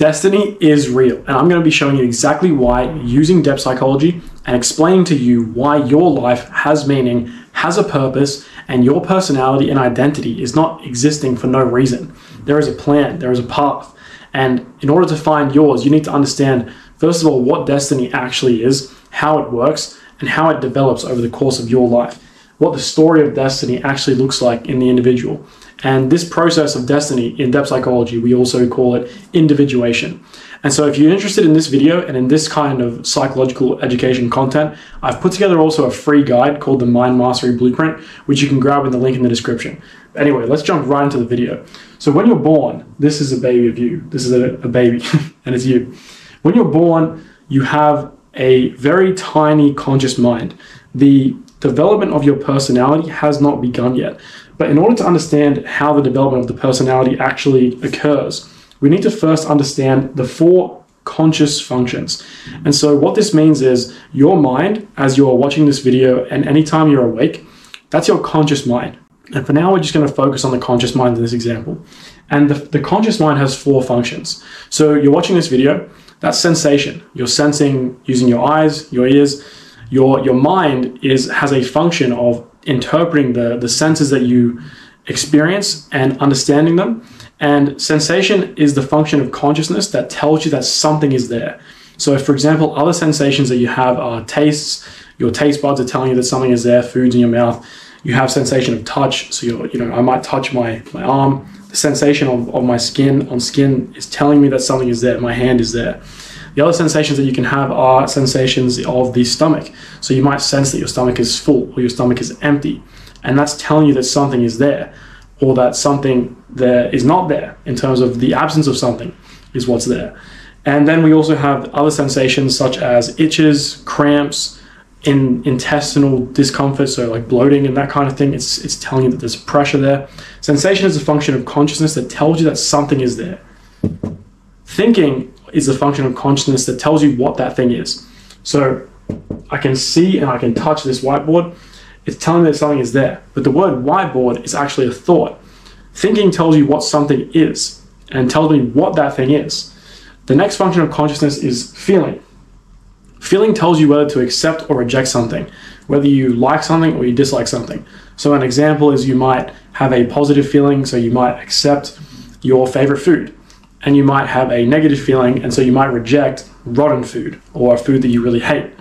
Destiny is real, and I'm going to be showing you exactly why using depth psychology and explaining to you why your life has meaning, has a purpose, and your personality and identity is not existing for no reason. There is a plan, there is a path, and in order to find yours, you need to understand, first of all, what destiny actually is, how it works, and how it develops over the course of your life, what the story of destiny actually looks like in the individual. And this process of destiny in depth psychology, we also call it individuation. And so if you're interested in this video and in this kind of psychological education content, I've put together also a free guide called the Mind Mastery Blueprint, which you can grab in the link in the description. Anyway, let's jump right into the video. So when you're born, this is a baby of you. This is a baby, and it's you. When you're born, you have a very tiny conscious mind. The development of your personality has not begun yet. But in order to understand how the development of the personality actually occurs, we need to first understand the 4 conscious functions. And so what this means is your mind, as you're watching this video and anytime you're awake, that's your conscious mind. And for now, we're just going to focus on the conscious mind in this example. And the conscious mind has 4 functions. So you're watching this video, that's sensation. You're sensing using your eyes, your ears. Your mind has a function of interpreting the senses that you experience and understanding them. And sensation is the function of consciousness that tells you that something is there. So for example, other sensations that you have are tastes. Your taste buds are telling you that something is there, foods in your mouth. You have sensation of touch. So I might touch my arm. The sensation of my skin on skin is telling me that something is there. My hand is there. The other sensations that you can have are sensations of the stomach. So you might sense that your stomach is full or your stomach is empty. And that's telling you that something is there, or that something there is not there, in terms of the absence of something is what's there. And then we also have other sensations such as itches, cramps, intestinal discomfort, so like bloating and that kind of thing. It's telling you that there's pressure there. Sensation is a function of consciousness that tells you that something is there. Thinking is the function of consciousness that tells you what that thing is. So I can see and I can touch this whiteboard. It's telling me that something is there. But the word whiteboard is actually a thought. Thinking tells you what something is and tells me what that thing is. The next function of consciousness is feeling. Feeling tells you whether to accept or reject something, whether you like something or you dislike something. So an example is you might have a positive feeling, so you might accept your favorite food. And you might have a negative feeling, and so you might reject rotten food or food that you really hate.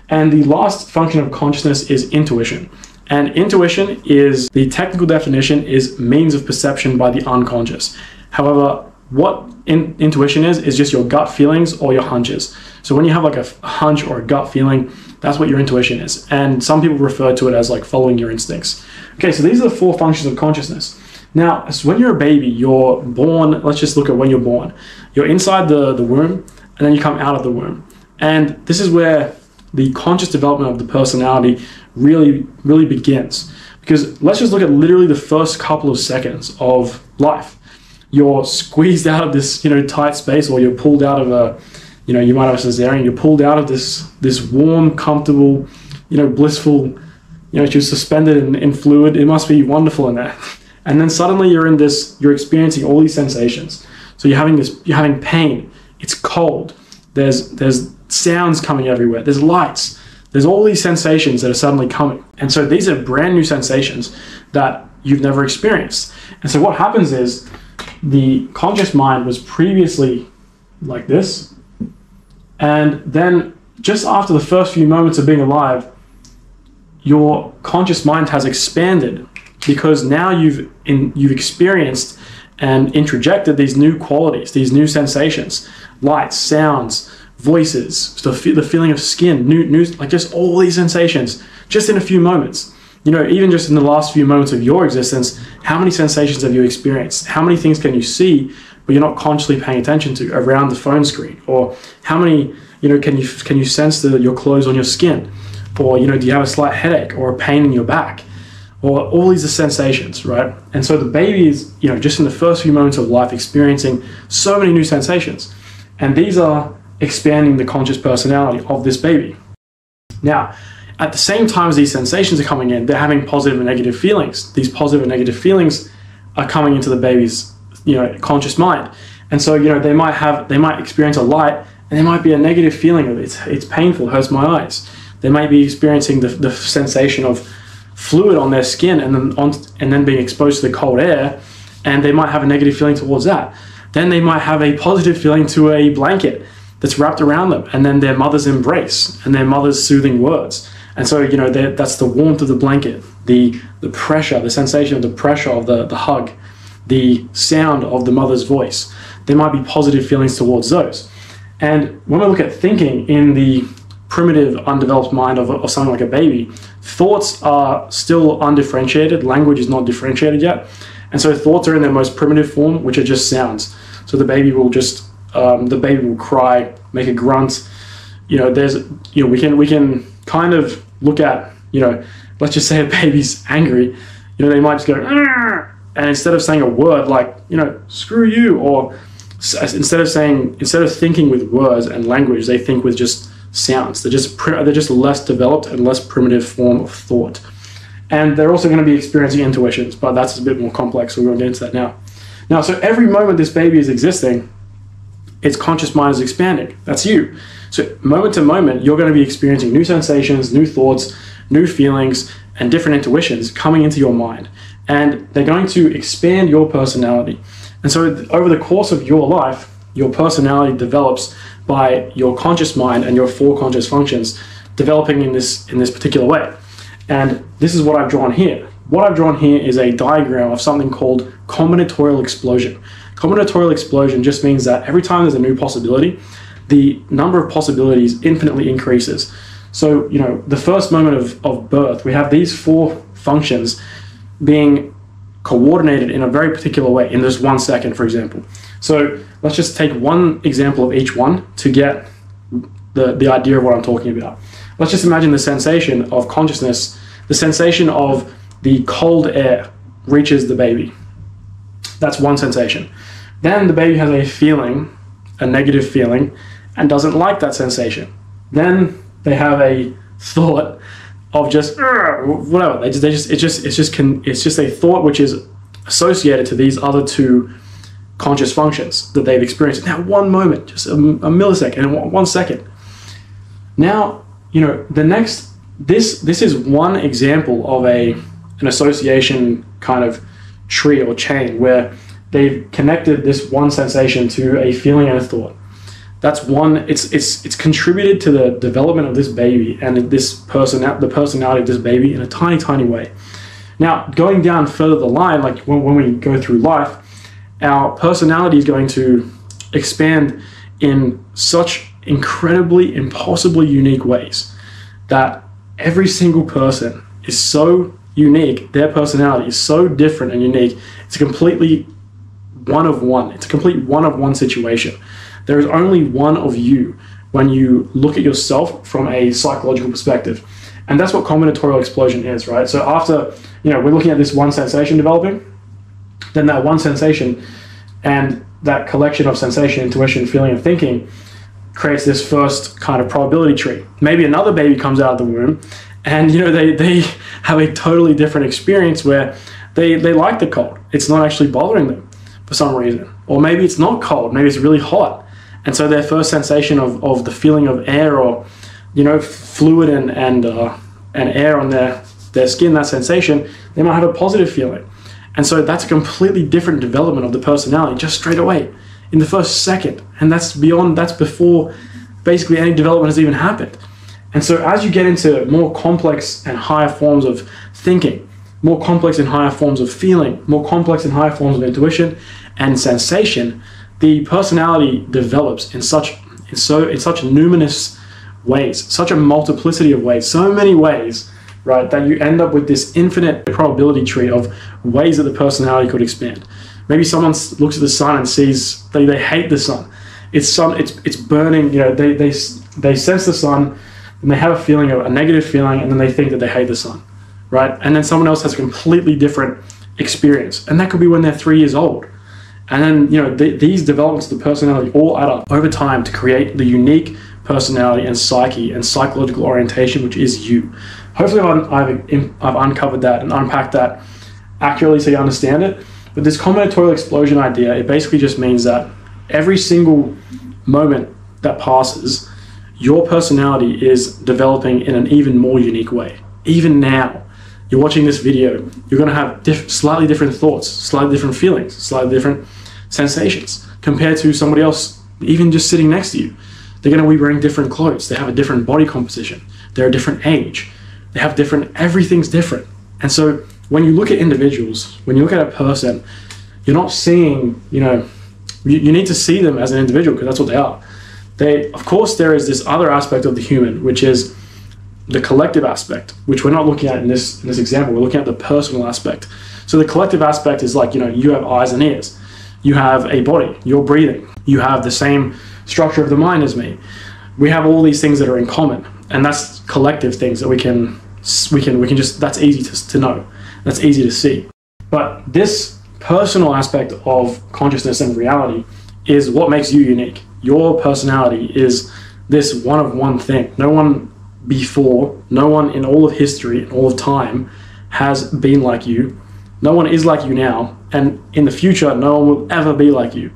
And the last function of consciousness is intuition. And intuition is, the technical definition is means of perception by the unconscious. However, what intuition is just your gut feelings or your hunches. So when you have like a hunch or a gut feeling, that's what your intuition is. And some people refer to it as like following your instincts. Okay, so these are the 4 functions of consciousness. Now, so when you're a baby, you're born, let's just look at when you're born. You're inside the womb, and then you come out of the womb. And this is where the conscious development of the personality really begins. Because let's just look at literally the first couple of seconds of life. You're squeezed out of this, tight space, or you're pulled out of a, you might have a cesarean, you're pulled out of this warm, comfortable, blissful, you're suspended in fluid. It must be wonderful in there. And then suddenly you're experiencing all these sensations. So you're having pain. It's cold. There's sounds coming everywhere. There's lights. There's all these sensations that are suddenly coming. And so these are brand new sensations that you've never experienced. And so what happens is the conscious mind was previously like this. And then just after the first few moments of being alive, your conscious mind has expanded, because now you've experienced and introjected these new qualities, these new sensations, lights, sounds, voices, the feeling of skin, new, like just all these sensations, just in a few moments. Even just in the last few moments of your existence, how many sensations have you experienced? How many things can you see, but you're not consciously paying attention to around the phone screen? Or how many, can you sense your clothes on your skin? Or, do you have a slight headache or a pain in your back? Or all these are sensations, right? And so the baby is, just in the first few moments of life, experiencing so many new sensations. And these are expanding the conscious personality of this baby. Now, at the same time as these sensations are coming in, they're having positive and negative feelings. These positive and negative feelings are coming into the baby's, conscious mind. And so, they might experience a light, and there might be a negative feeling of it. It's painful, hurts my eyes. They might be experiencing the sensation of fluid on their skin and then being exposed to the cold air, and they might have a negative feeling towards that. Then they might have a positive feeling to a blanket that's wrapped around them, and then their mother's embrace and their mother's soothing words. And so, that's the warmth of the blanket, the pressure, the sensation of the pressure of the hug, the sound of the mother's voice. There might be positive feelings towards those. And when we look at thinking in the primitive, undeveloped mind of something like a baby, thoughts are still undifferentiated. Language is not differentiated yet. And so thoughts are in their most primitive form, which are just sounds. So the baby will cry, make a grunt. We can kind of look at, let's just say a baby's angry. They might just go, "Arr!" And instead of saying a word like, screw you, or instead of thinking with words and language, they think with just sounds. They're just less developed and less primitive form of thought. And they're also going to be experiencing intuitions, but that's a bit more complex, so we won't get into that now. So every moment this baby is existing, its conscious mind is expanding. That's you. So moment to moment, you're going to be experiencing new sensations, new thoughts, new feelings, and different intuitions coming into your mind. And they're going to expand your personality. And so over the course of your life, your personality develops by your conscious mind and your four conscious functions developing in this particular way. And this is what I've drawn here. What I've drawn here is a diagram of something called combinatorial explosion. Combinatorial explosion just means that every time there's a new possibility, the number of possibilities infinitely increases. So, the first moment of birth, we have these four functions being coordinated in a very particular way in this 1 second, for example. So let's just take one example of each one to get the idea of what I'm talking about. Let's just imagine the sensation of consciousness, the sensation of the cold air reaches the baby. That's one sensation. Then the baby has a feeling, a negative feeling, and doesn't like that sensation. Then they have a thought of just whatever. It's just a thought which is associated to these other two conscious functions that they've experienced. Now, one moment, just a millisecond, 1 second. Now, this is one example of an association kind of tree or chain where they've connected this one sensation to a feeling and a thought. That's one. It's contributed to the development of this baby and the personality of this baby in a tiny, tiny way. Now, going down further the line, like when we go through life, our personality is going to expand in such incredibly, impossibly unique ways that every single person is so unique. Their personality is so different and unique. It's completely one of one. It's a complete one of one situation. There is only one of you when you look at yourself from a psychological perspective. And that's what combinatorial explosion is, right? So after, we're looking at this one sensation developing, then that one sensation and that collection of sensation, intuition, feeling, and thinking creates this first kind of probability tree. Maybe another baby comes out of the womb and, they have a totally different experience where they like the cold. It's not actually bothering them for some reason. Or maybe it's not cold, maybe it's really hot. And so their first sensation of the feeling of air or, fluid and air on their skin, that sensation, they might have a positive feeling. And so that's a completely different development of the personality just straight away in the first second. And that's before basically any development has even happened. And so as you get into more complex and higher forms of thinking, more complex and higher forms of feeling, more complex and higher forms of intuition and sensation, the personality develops in such numerous ways, such a multiplicity of ways, so many ways, right, that you end up with this infinite probability tree of ways that the personality could expand. Maybe someone looks at the sun and sees they hate the sun. It's burning. They sense the sun and they have a feeling of a negative feeling, and then they think that they hate the sun, right? And then someone else has a completely different experience, and that could be when they're 3 years old. And then, these developments of the personality all add up over time to create the unique personality and psyche and psychological orientation, which is you. Hopefully I've uncovered that and unpacked that accurately so you understand it. But this combinatorial explosion idea, it basically just means that Every single moment that passes, your personality is developing in an even more unique way. Even now, you're watching this video, you're going to have slightly different thoughts, slightly different feelings, slightly different sensations compared to somebody else, even just sitting next to you. They're going to be wearing different clothes. They have a different body composition. They're a different age. They have different, everything's different. And so when you look at individuals, when you look at a person, you're not seeing, you need to see them as an individual because that's what they are. Of course, there is this other aspect of the human, which is the collective aspect, which we're not looking at in this example. We're looking at the personal aspect. So the collective aspect is like, you have eyes and ears. You have a body. You're breathing. You have the same structure of the mind as me. We have all these things that are in common, and that's collective things that we can just, that's easy to know. That's easy to see. But this personal aspect of consciousness and reality is what makes you unique. Your personality is this one-of-one thing. No one before, no one in all of history, in all of time, has been like you. No one is like you now, and in the future, no one will ever be like you.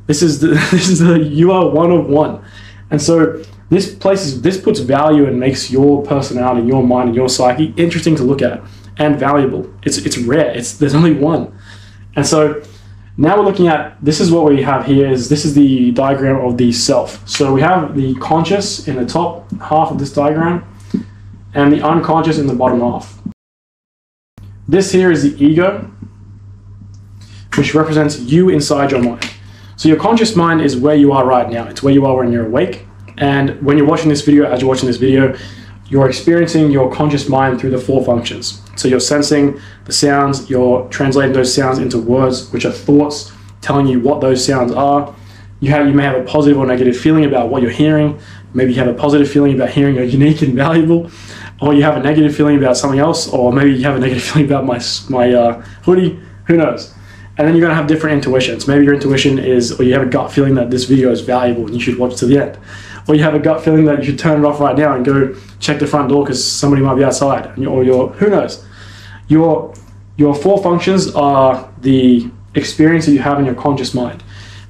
You are one of one. And so this puts value and makes your personality, your mind, and your psyche interesting to look at and valuable. It's rare. There's only one. And so now we're looking at, this is what we have here, this is the diagram of the self. So we have the conscious in the top half of this diagram and the unconscious in the bottom half. This here is the ego, which represents you inside your mind. So your conscious mind is where you are right now. It's where you are when you're awake. And when you're watching this video, as you're watching this video, you're experiencing your conscious mind through the 4 functions. So you're sensing the sounds, you're translating those sounds into words, which are thoughts, telling you what those sounds are. You may have a positive or negative feeling about what you're hearing. Maybe you have a positive feeling about hearing you're unique and valuable, or you have a negative feeling about something else, or maybe you have a negative feeling about my hoodie, who knows. And then you're gonna have different intuitions. Maybe your intuition is, or you have a gut feeling that this video is valuable and you should watch to the end. Or you have a gut feeling that you should turn it off right now and go check the front door because somebody might be outside, or who knows. Your 4 functions are the experience that you have in your conscious mind.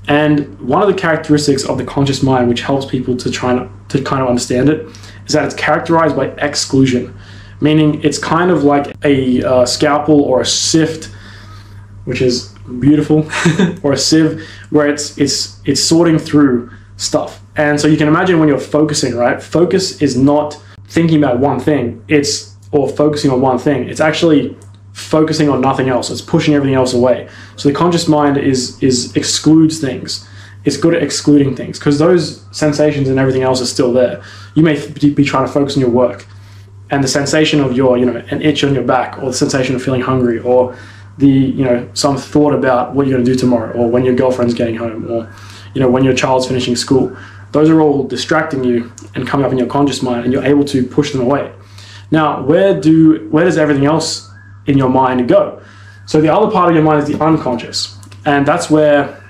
And one of the characteristics of the conscious mind, which helps people to kind of understand it, is that it's characterized by exclusion, meaning it's kind of like a scalpel or a sift, which is beautiful, or a sieve, where it's sorting through stuff. And so you can imagine when you're focusing, right? Focus is not thinking about one thing, or focusing on one thing. It's actually focusing on nothing else. It's pushing everything else away. So the conscious mind excludes things. It's good at excluding things because those sensations and everything else are still there. You may be trying to focus on your work, and the sensation of an itch on your back, or the sensation of feeling hungry, or some thought about what you're going to do tomorrow, or when your girlfriend's getting home, or when your child's finishing school. Those are all distracting you and coming up in your conscious mind, and you're able to push them away. Now, where does everything else in your mind go? So the other part of your mind is the unconscious, and that's where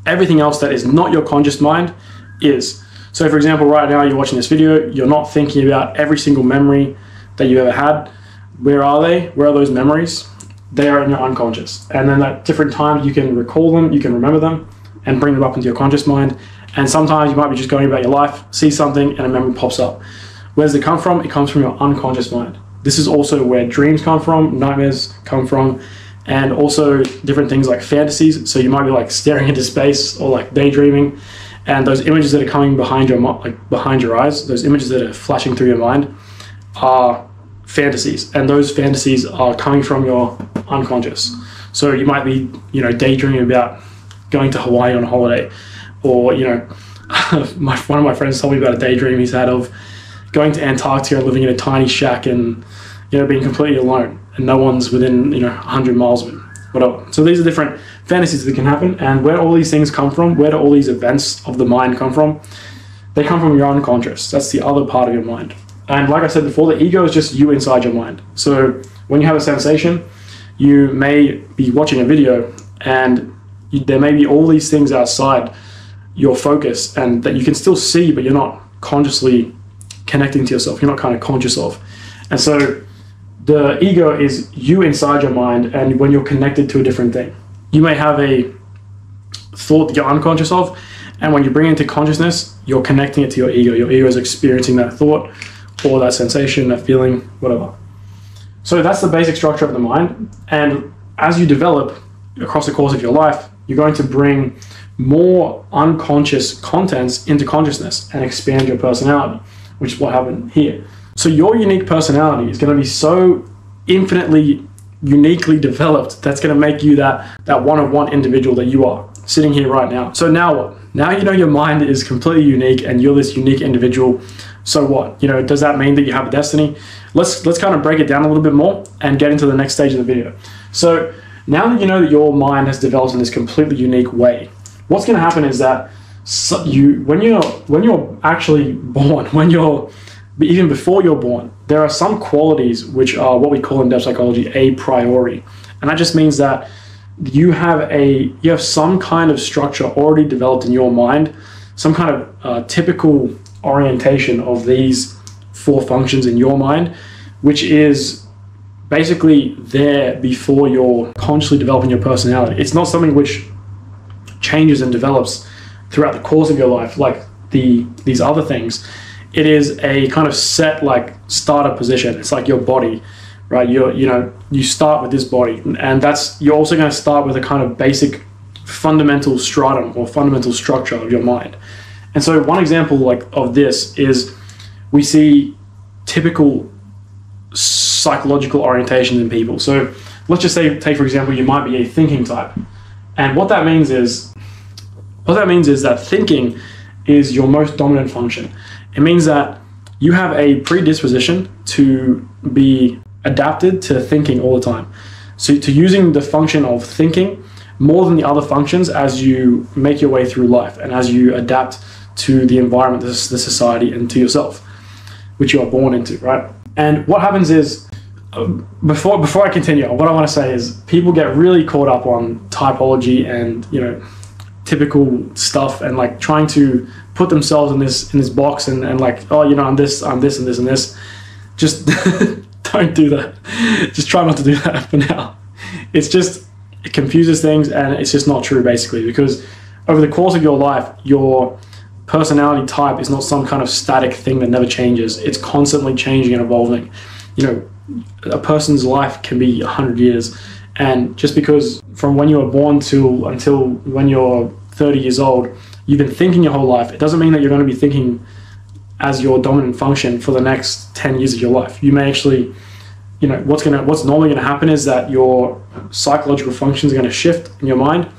everything else that is not your conscious mind is. So for example, right now you're watching this video, you're not thinking about every single memory that you ever had. Where are they? Where are those memories? They are in your unconscious. And then at different times you can recall them, you can remember them, and bring them up into your conscious mind. And sometimes you might be just going about your life, see something, and a memory pops up. Where does it come from? It comes from your unconscious mind. This is also where dreams come from, nightmares come from, and also different things like fantasies. So you might be like staring into space or like daydreaming, and those images that are coming behind your eyes, those images that are flashing through your mind are fantasies, and those fantasies are coming from your unconscious. So you might be, daydreaming about going to Hawaii on a holiday, or one of my friends told me about a daydream he's had of going to Antarctica and living in a tiny shack and being completely alone, and no one's within 100 miles of him, whatever. So these are different fantasies that can happen, and where all these things come from, where do all these events of the mind come from? They come from your unconscious. That's the other part of your mind. And like I said before, the ego is just you inside your mind. So when you have a sensation, you may be watching a video, and there may be all these things outside your focus and that you can still see, but you're not consciously connecting to yourself. You're not kind of conscious of. And so the ego is you inside your mind, and when you're connected to a different thing. You may have a thought that you're unconscious of. And when you bring it into consciousness, you're connecting it to your ego. Your ego is experiencing that thought or that sensation, that feeling, whatever. So that's the basic structure of the mind. And as you develop across the course of your life, you're going to bring more unconscious contents into consciousness and expand your personality, which is what happened here. So your unique personality is going to be so infinitely, uniquely developed that's going to make you that one-of-one individual that you are sitting here right now. So now what? Now you know your mind is completely unique and you're this unique individual. So what? You know, does that mean that you have a destiny? Let's kind of break it down a little bit more and get into the next stage of the video. So now that you know that your mind has developed in this completely unique way, what's going to happen is that when you're actually born, even before you're born, there are some qualities which are what we call in depth psychology a priori, and that just means that you have some kind of structure already developed in your mind, some kind of typical orientation of these 4 functions in your mind, which is basically there before you're consciously developing your personality. It's not something which changes and develops throughout the course of your life like these other things. It is a kind of set like starter position. It's like your body, right? You start with this body, and you're also going to start with a kind of basic fundamental stratum or fundamental structure of your mind. And so one example of this is we see typical psychological orientations in people. So let's just take for example, you might be a thinking type. And what that means is that thinking is your most dominant function. It means that you have a predisposition to be adapted to thinking all the time. So to using the function of thinking more than the other functions as you make your way through life and as you adapt to the environment, the society, and to yourself, which you are born into, right? And what happens is, before I continue, what I want to say is people get really caught up on typology and, typical stuff and like trying to put themselves in this box and like, oh, I'm this and this and this. Just don't do that. Just try not to do that for now. It confuses things, and it's just not true basically, because over the course of your life, your personality type is not some kind of static thing that never changes. It's constantly changing and evolving. A person's life can be 100 years, and just because from when you were born until when you're 30 years old, you've been thinking your whole life, it doesn't mean that you're going to be thinking as your dominant function for the next 10 years of your life. You may actually, what's normally going to happen is that your psychological functions are going to shift in your mind,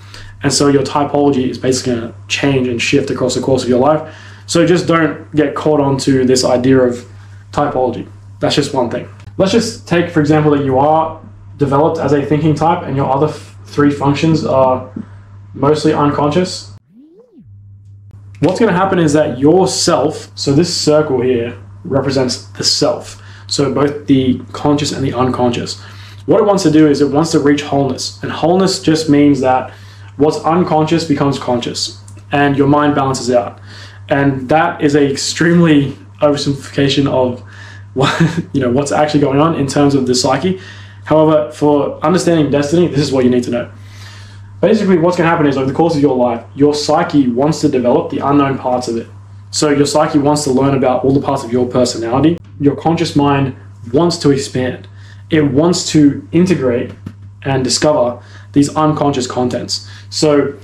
and so your typology is basically going to change and shift across the course of your life. So just don't get caught onto this idea of typology. That's just one thing. Let's just take, for example, that you are developed as a thinking type and your other 3 functions are mostly unconscious. What's going to happen is that your self, so this circle here represents the self, so both the conscious and the unconscious. What it wants to do is it wants to reach wholeness, and wholeness just means that what's unconscious becomes conscious and your mind balances out. And that is an extremely oversimplification of what's actually going on in terms of the psyche. However, for understanding destiny, this is what you need to know. Basically, what's going to happen is over the course of your life, your psyche wants to develop the unknown parts of it. So your psyche wants to learn about all the parts of your personality. Your conscious mind wants to expand. It wants to integrate and discover these unconscious contents. So,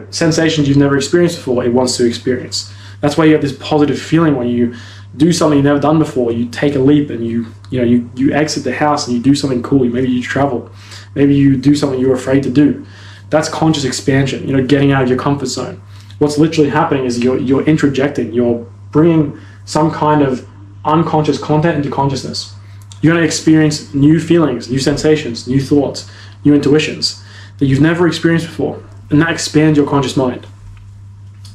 sensations you've never experienced before, it wants to experience. That's why you have this positive feeling when you do something you've never done before. You take a leap and you exit the house and you do something cool. Maybe you travel. Maybe you do something you were afraid to do. That's conscious expansion, getting out of your comfort zone. What's literally happening is you're introjecting, you're bringing some kind of unconscious content into consciousness. You're going to experience new feelings, new sensations, new thoughts, new intuitions that you've never experienced before. And that expands your conscious mind.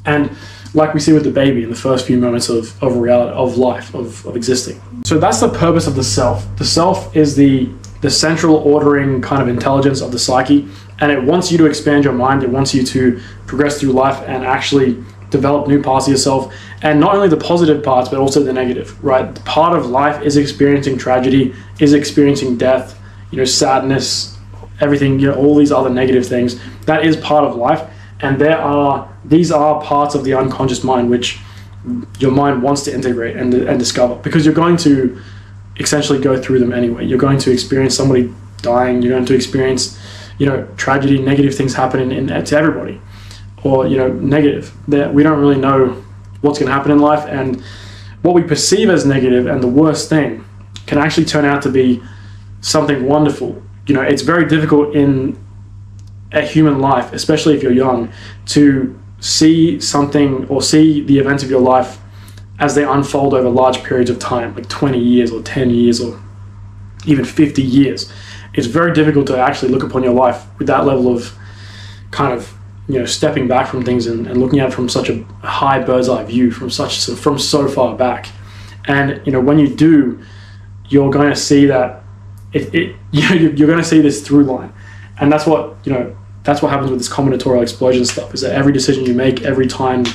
And like we see with the baby in the first few moments of reality, of life, of existing. So that's the purpose of the self. The self is the central ordering kind of intelligence of the psyche, and it wants you to expand your mind. It wants you to progress through life and actually develop new parts of yourself, and not only the positive parts but also the negative, right? Part of life is experiencing tragedy, is experiencing death, sadness, everything, all these other negative things. That is part of life, And these are parts of the unconscious mind which your mind wants to integrate and discover, because you're going to essentially go through them anyway. You're going to experience somebody dying, you're going to experience, tragedy, negative things happening to everybody, or, negative. That we don't really know what's going to happen in life, and what we perceive as negative and the worst thing can actually turn out to be something wonderful. It's very difficult in a human life, especially if you're young, to see something or see the events of your life as they unfold over large periods of time, like 20 years or 10 years or even 50 years. It's very difficult to actually look upon your life with that level of kind of, stepping back from things and looking at it from such a high bird's eye view from so far back. And, when you do, you're going to see that you're going to see this through line. And that's what happens with this combinatorial explosion stuff, is that every decision you make, every time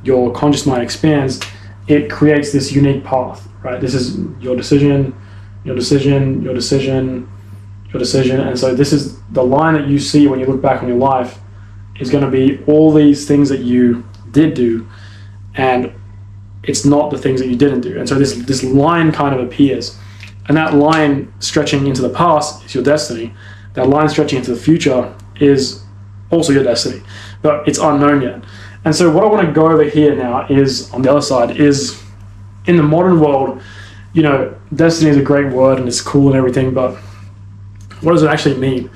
your conscious mind expands, it creates this unique path, right? This is your decision, your decision, your decision, your decision. And so this is the line that you see when you look back on your life, is going to be all these things that you did do, and it's not the things that you didn't do. And so this line kind of appears, and that line stretching into the past is your destiny. That line stretching into the future is also your destiny, but it's unknown yet. And so what I want to go over here now is, on the other side, is in the modern world, destiny is a great word and it's cool and everything, but what does it actually mean?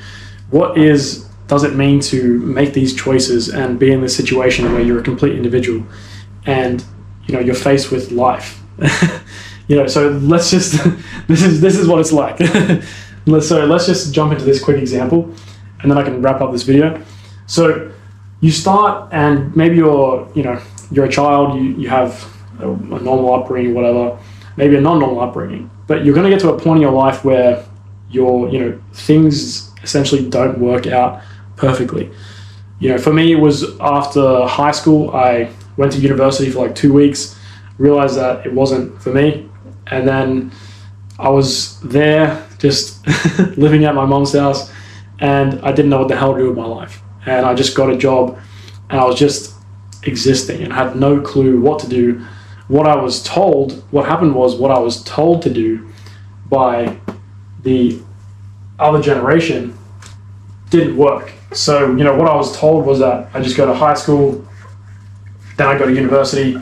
Does it mean to make these choices and be in this situation where you're a complete individual and, you're faced with life? So let's just, this is what it's like. So let's just jump into this quick example, and then I can wrap up this video. So you start, and maybe you're a child, you have a normal upbringing, whatever, maybe a non-normal upbringing, but you're going to get to a point in your life where things essentially don't work out perfectly. For me, it was after high school. I went to university for like 2 weeks, realized that it wasn't for me, and then I was there just living at my mom's house, and I didn't know what the hell to do with my life. And I just got a job, and I was just existing and had no clue what to do. What I was told, what happened was what I was told to do by the other generation didn't work. So, what I was told was that I just go to high school, then I go to university,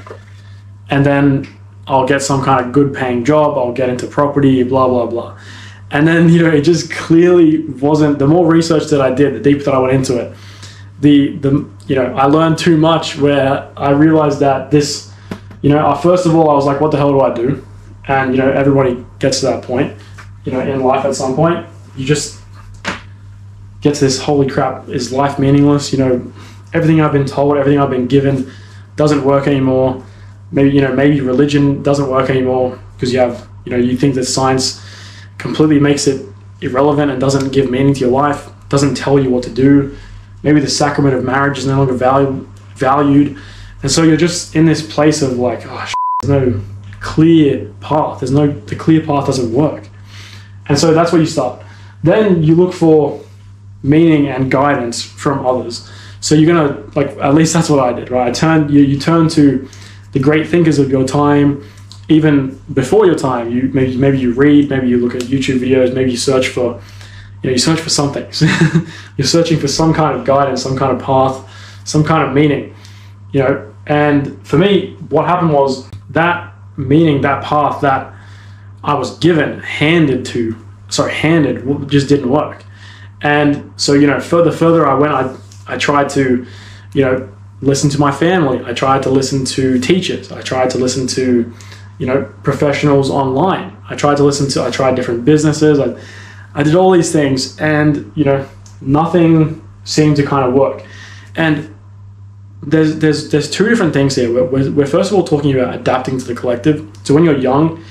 and then I'll get some kind of good paying job, I'll get into property, blah, blah, blah. And then, it just clearly wasn't. The more research that I did, the deeper that I went into it, I learned too much, where I realized that this, first of all, I was like, what the hell do I do? And, everybody gets to that point, in life at some point. You just get to this, holy crap, is life meaningless? Everything I've been told, everything I've been given doesn't work anymore. Maybe, maybe religion doesn't work anymore because you think that science completely makes it irrelevant and doesn't give meaning to your life, doesn't tell you what to do. Maybe the sacrament of marriage is no longer valued. And so you're just in this place of like, there's no clear path. The clear path doesn't work. And so that's where you start. Then you look for meaning and guidance from others. So you're gonna, at least that's what I did, right? You turn to the great thinkers of your time, even before your time. Maybe you read, maybe you look at YouTube videos, maybe you search for, something. You're searching for some kind of guidance, some kind of path, some kind of meaning, And for me, what happened was that meaning, that path that I was given, handed, just didn't work. And so, further I went, I tried to, listen to my family. I tried to listen to teachers. I tried to listen to, professionals online. I tried different businesses. I did all these things, and, nothing seemed to kind of work. And there's two different things here. We're first of all talking about adapting to the collective. So when you're young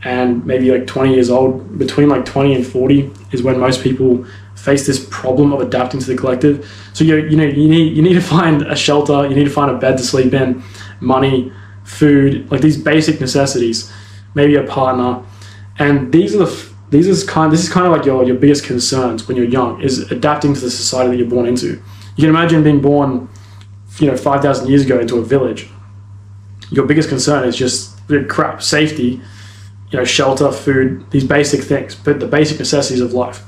and maybe like 20 years old, between like 20 and 40 is when most people face this problem of adapting to the collective. So you need to find a shelter, you need to find a bed to sleep in, money, food, like these basic necessities, maybe a partner. And this is kind of like your biggest concerns when you're young, is adapting to the society that you're born into. You can imagine being born 5,000 years ago into a village, your biggest concern is just crap, safety, shelter, food, these basic things, but the basic necessities of life.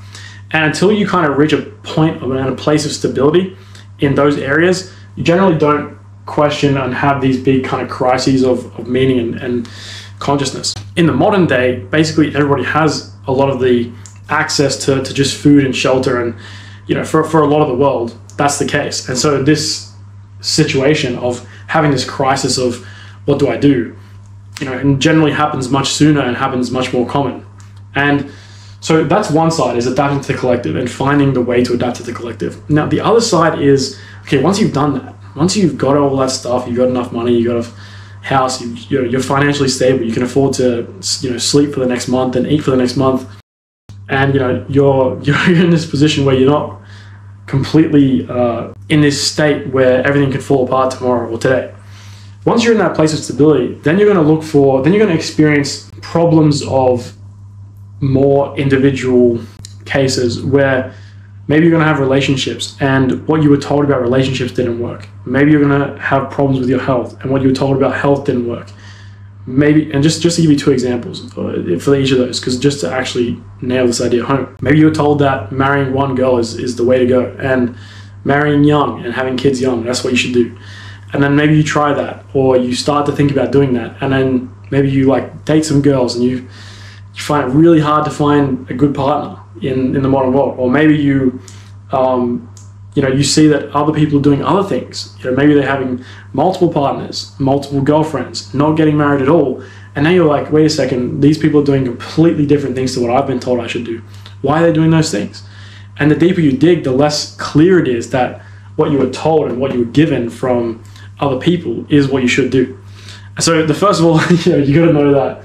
And until you kind of reach a point and a place of stability in those areas, you generally don't question and have these big kind of crises of meaning and consciousness. In the modern day, basically everybody has a lot of the access to just food and shelter, and for a lot of the world, that's the case. And so this situation of having this crisis of what do I do, and generally happens much sooner and happens much more common. And so that's one side, is adapting to the collective and finding the way to adapt to the collective. Now the other side is, okay, once you've done that, once you've got all that stuff, you've got enough money, you've got a house, you're financially stable, you can afford to sleep for the next month and eat for the next month, and you're in this position where you're not completely in this state where everything could fall apart tomorrow or today. Once you're in that place of stability, then you're going to experience problems of more individual cases where maybe you're going to have relationships and what you were told about relationships didn't work. Maybe you're going to have problems with your health and what you were told about health didn't work. Maybe, and just to give you two examples for each of those, because just to actually nail this idea home. Maybe you were told that marrying one girl is the way to go, and marrying young and having kids young, that's what you should do. And then maybe you try that, or you start to think about doing that, and then maybe you date some girls and you find it really hard to find a good partner in the modern world. Or maybe you see that other people are doing other things. Maybe they're having multiple partners, multiple girlfriends, not getting married at all. And now you're like, wait a second, these people are doing completely different things to what I've been told I should do. Why are they doing those things? And the deeper you dig, the less clear it is that what you were told and what you were given from other people is what you should do. So first of all, you got to know that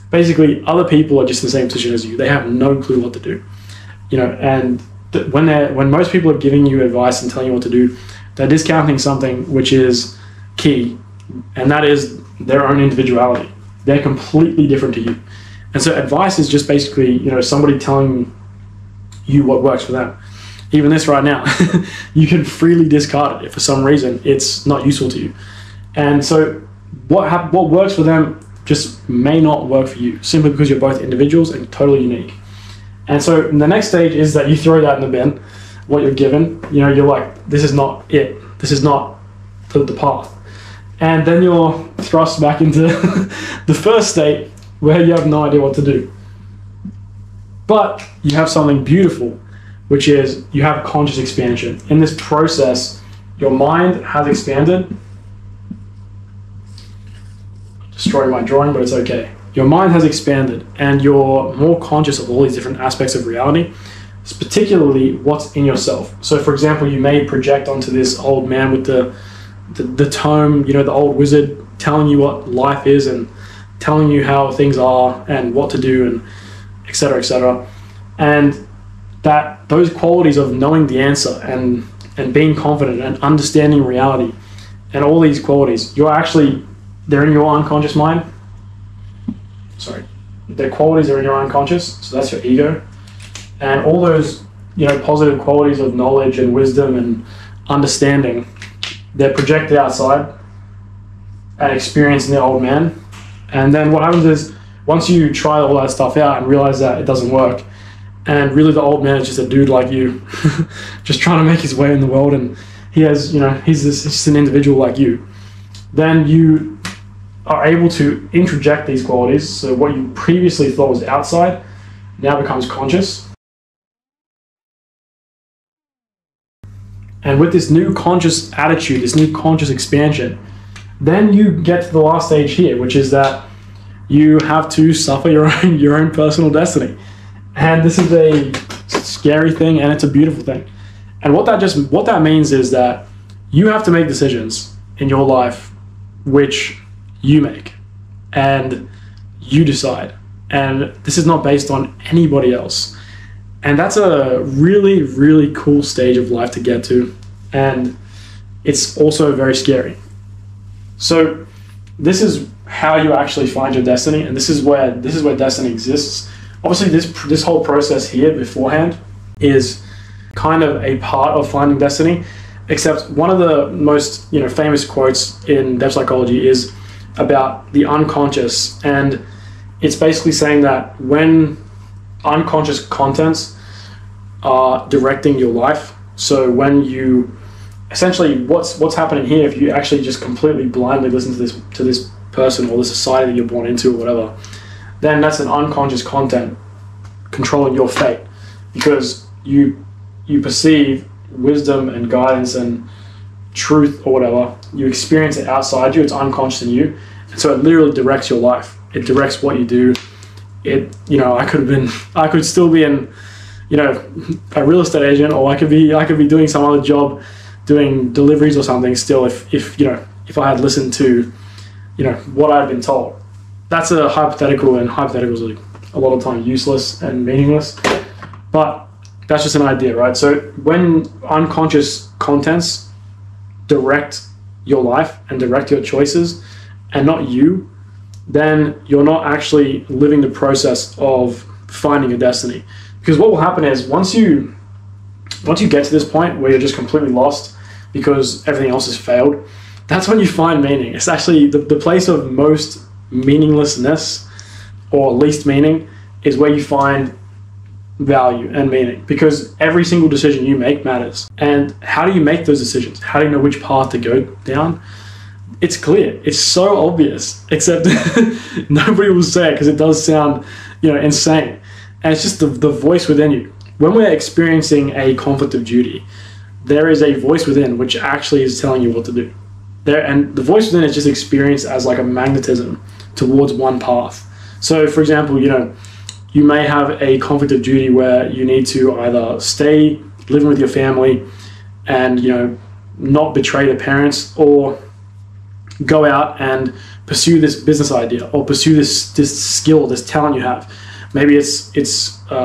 basically other people are just in the same position as you. They have no clue what to do. And when most people are giving you advice and telling you what to do, they're discounting something which is key, and that is their own individuality. They're completely different to you. And so advice is just basically, somebody telling you what works for them. Even this right now, you can freely discard it if for some reason it's not useful to you. And so what works for them just may not work for you, simply because you're both individuals and totally unique. And so the next stage is that you throw that in the bin, what you're given. You're like, this is not it. This is not the path. And then you're thrust back into the first state where you have no idea what to do. But you have something beautiful, which is you have conscious expansion. In this process, your mind has expanded. Destroying my drawing, but it's okay. Your mind has expanded and you're more conscious of all these different aspects of reality, particularly what's in yourself. So for example, you may project onto this old man with the tome, the old wizard telling you what life is and telling you how things are and what to do and et cetera, et cetera. And that those qualities of knowing the answer and being confident and understanding reality and all these qualities, they're in your unconscious mind. Sorry, the qualities are in your unconscious, so that's your ego. And all those, positive qualities of knowledge and wisdom and understanding, they're projected outside and experienced in the old man. And then what happens is, once you try all that stuff out and realize that it doesn't work, and really the old man is just a dude like you, just trying to make his way in the world, and he's just an individual like you, then you are able to introject these qualities. So what you previously thought was outside now becomes conscious. And with this new conscious attitude, this new conscious expansion, then you get to the last stage here, which is that you have to suffer your own personal destiny. And this is a scary thing, and it's a beautiful thing. And what that means is that you have to make decisions in your life which you make and you decide, and this is not based on anybody else. And that's a really, really cool stage of life to get to, and it's also very scary. So this is how you actually find your destiny, and this is where destiny exists. Obviously this whole process here beforehand is kind of a part of finding destiny, Except one of the most famous quotes in depth psychology is about the unconscious, and it's basically saying that when unconscious contents are directing your life, so when you essentially what's happening here, if you actually just completely blindly listen to this person or the society that you're born into or whatever, then that's an unconscious content controlling your fate, because you perceive wisdom and guidance and truth or whatever, you experience it outside you, it's unconscious in you, and so it literally directs your life. It directs what you do. I could still be a real estate agent, or I could be doing some other job, doing deliveries or something still, if I had listened to what I've been told. That's a hypothetical, and hypotheticals are a lot of times useless and meaningless, but that's just an idea, right? So when unconscious contents direct your life and direct your choices and not you, then you're not actually living the process of finding your destiny. Because what will happen is once you get to this point where you're just completely lost because everything else has failed, that's when you find meaning. It's actually the place of most meaninglessness or least meaning is where you find value and meaning, because every single decision you make matters. And how do you make those decisions? How do you know which path to go down? It's clear. It's so obvious, except nobody will say it because it does sound, insane. And it's just the voice within you. When we're experiencing a conflict of duty, there is a voice within which actually is telling you what to do. And the voice within is just experienced as like a magnetism towards one path. So, for example, you may have a conflict of duty where you need to either stay living with your family and not betray the parents, or go out and pursue this business idea, or pursue this skill, this talent you have. Maybe it's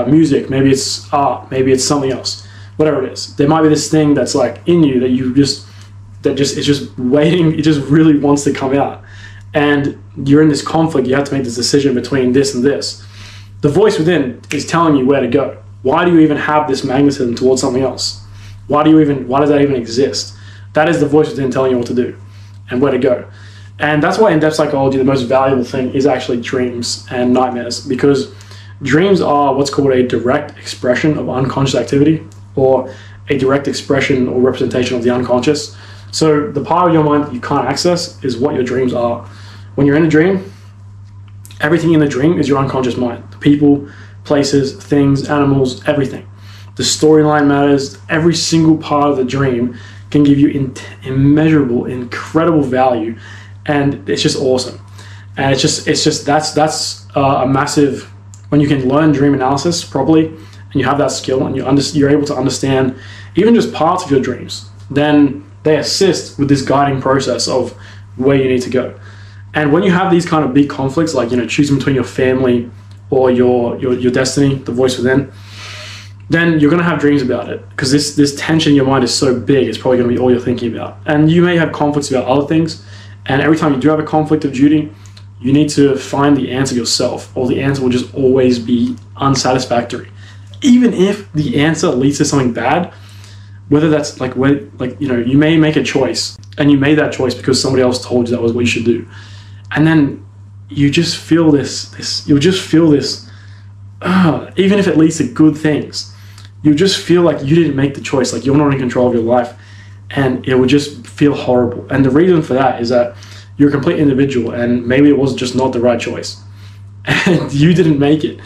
music, maybe it's art, maybe it's something else, whatever it is. There might be this thing that's like in you that it's just waiting, it just really wants to come out. And you're in this conflict, you have to make this decision between this and this. The voice within is telling you where to go. Why do you even have this magnetism towards something else? Why does that even exist? That is the voice within telling you what to do and where to go. And that's why in depth psychology, the most valuable thing is actually dreams and nightmares, because dreams are what's called a direct expression of unconscious activity, or a direct expression or representation of the unconscious. So the part of your mind that you can't access is what your dreams are. When you're in a dream, everything in the dream is your unconscious mind. The people, places, things, animals, everything. The storyline matters. Every single part of the dream can give you immeasurable, incredible value, and it's just awesome. And it's just that's a massive, when you can learn dream analysis properly and you have that skill and you're able to understand even just parts of your dreams, then they assist with this guiding process of where you need to go. And when you have these kind of big conflicts, like choosing between your family or your destiny, the voice within, then you're going to have dreams about it, because this tension in your mind is so big, it's probably going to be all you're thinking about. And you may have conflicts about other things, and every time you do have a conflict of duty, you need to find the answer yourself, or the answer will just always be unsatisfactory. Even if the answer leads to something bad, whether that's you may make a choice, and you made that choice because somebody else told you that was what you should do. And then you just feel you'll just feel this, even if it leads to good things, you just feel like you didn't make the choice, like you're not in control of your life, and it would just feel horrible. And the reason for that is that you're a complete individual, and maybe it was just not the right choice, and you didn't make it.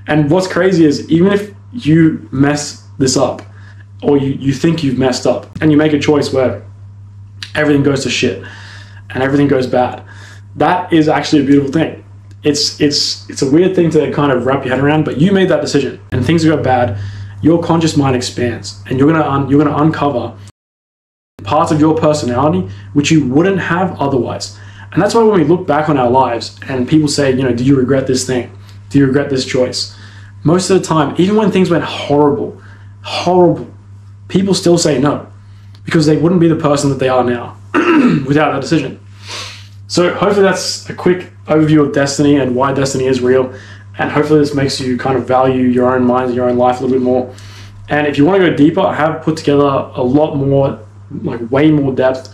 And what's crazy is, even if you mess this up, or you think you've messed up, and you make a choice where everything goes to shit and everything goes bad, that is actually a beautiful thing. It's a weird thing to kind of wrap your head around, but you made that decision and things go bad, your conscious mind expands, and you're gonna uncover parts of your personality which you wouldn't have otherwise. And that's why when we look back on our lives and people say, do you regret this thing? Do you regret this choice? Most of the time, even when things went horrible, people still say no, because they wouldn't be the person that they are now without that decision. So hopefully that's a quick overview of destiny and why destiny is real. And hopefully this makes you kind of value your own mind and your own life a little bit more. And if you want to go deeper, I have put together a lot more like way more depth,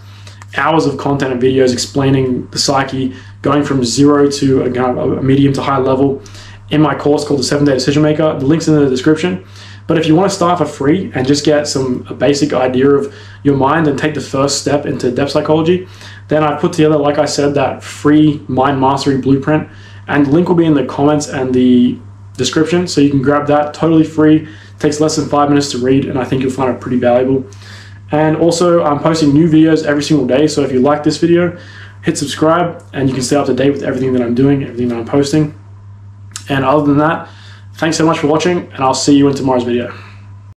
hours of content and videos explaining the psyche, going from zero to a medium to high level in my course called the 7-Day Decision Maker. The link's in the description. But if you want to start for free and just get a basic idea of your mind and take the first step into depth psychology, then I put together, like I said, that free mind mastery blueprint, and the link will be in the comments and the description, so you can grab that totally free. It takes less than 5 minutes to read, and I think you'll find it pretty valuable. And also, I'm posting new videos every single day, so if you like this video, hit subscribe and you can stay up to date with everything that I'm doing, everything that I'm posting. And other than that, thanks so much for watching, and I'll see you in tomorrow's video.